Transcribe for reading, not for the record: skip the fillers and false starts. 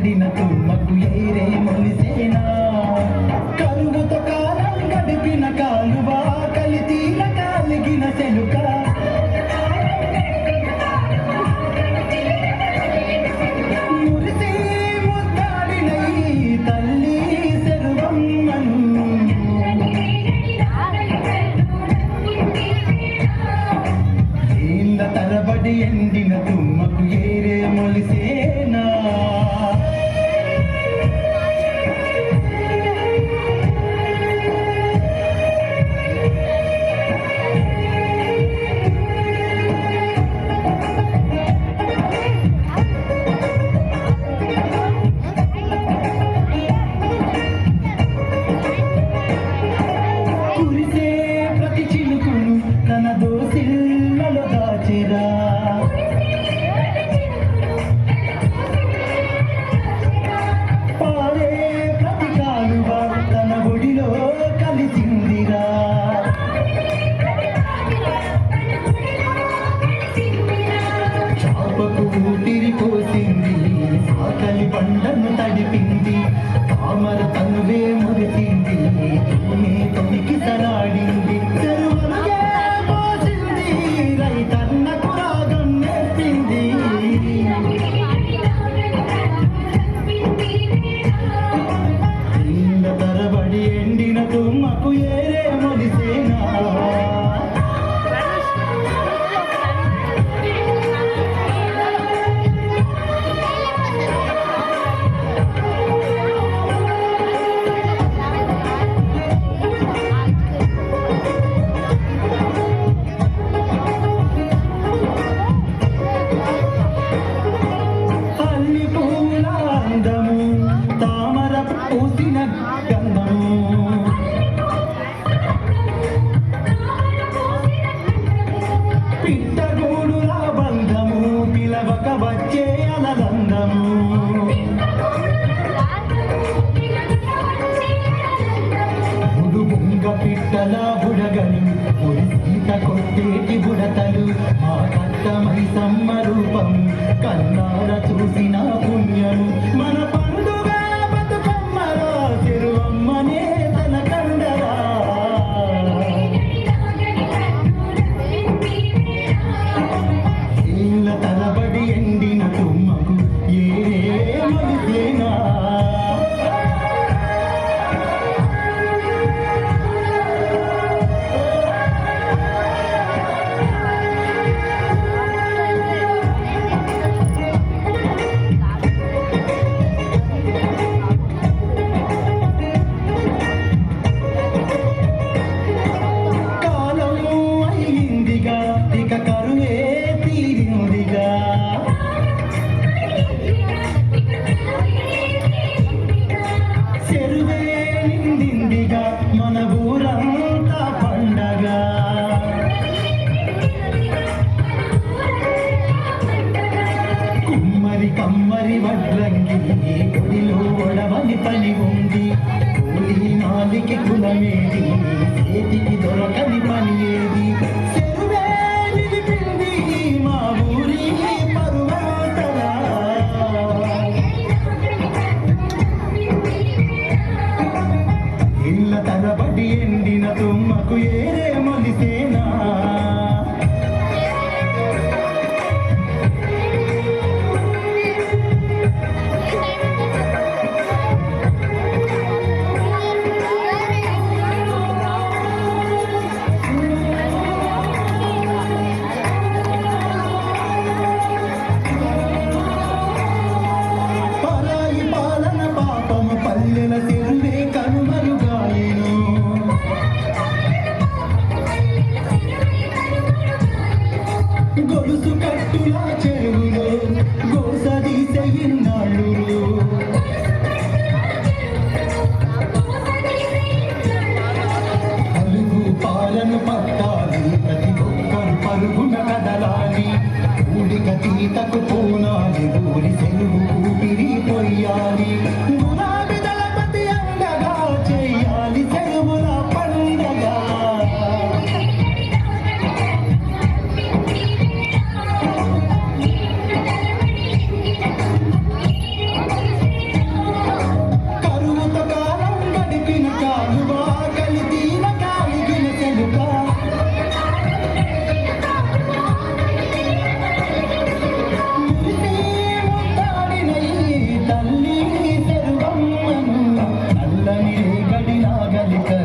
ఎండిన తుమ్మకు ఏరే మొలిసేనా కరువుతో కాలం గడిపిన కాలువ కలితీల కాలిగిన సెలుక మురిసి ముద్దాడిన ఈ తల్లి సెరువమ్మను ఏళ్ళ తరబడి ఎండిన తుమ్మకు ఏరే మొలిసేనా కురిసే ప్రతి చిలుకును తన దోసిల్లలో దాచెరా పారే ప్రతి కాలువ తన ఒడిలో కలిసిందిరా చాపకు ఊపిరి పోసింది సాకలి బండను తడిపింది తామర తనువే మురిసింది తూనే తొనికి సలాడింది చెరువనకే పోసింది రైతన్నకు రాగం నేర్పింది నీళ్ళ తరబడి ఎండిన తుమ్మకు ఏరే మొలిసేనా అల్లి పూల అందము తామర పూసిన గంధము పిట్టగూడుల బంధము పిలవక వచ్చే అలలందము బుడుబుంగ పిట్టల బుడగలు పొడి సీత కొట్టేటి బుడతలు మా కట్టమై సమ్మరూపం కన్నార చూసిన పుణ్యము మన పండుగ బతుకమ్మరా చెరువమ్మనే తన కండరా ఏళ్ళ తరబడి ఎండిన తుమ్మకు ఏరే మొలిసేనా కాలము అయిందిగా ఇక కరువే తీరిందిగా చెరువే నిండిందిగా మన ఊరంతా పండగ కుమ్మరి కమ్మరి వడ్రంగి గుడిలో ఒడవని పని ఉంది కూలి నాలికి కులమేది చేతికి దొరకని పని ఏది చెరువే నిలిపింది మా ఊరి పరువాతరా ఇళ్ళ తరబడి ఎండిన తుమ్మకు ఏరే మొలిసేనా పరాయి పాలన పాపము పల్లెల చెరువే కనుమరుగాయెను గొలుసు కట్టుల చెరువులో గోసదీసే ఇన్నాళ్ళు అలుగు పాలను పట్టాలి ప్రతి ఒక్కరు పరుగున కదలాలి ఊడిక తీతకు పోనాలి ఊరి సెలువు ఊపిరి పొయ్యాలి గులాబీ దళపతి అండగా చెయ్యాలి చెరువుల పండగ రేగడి నాగలిక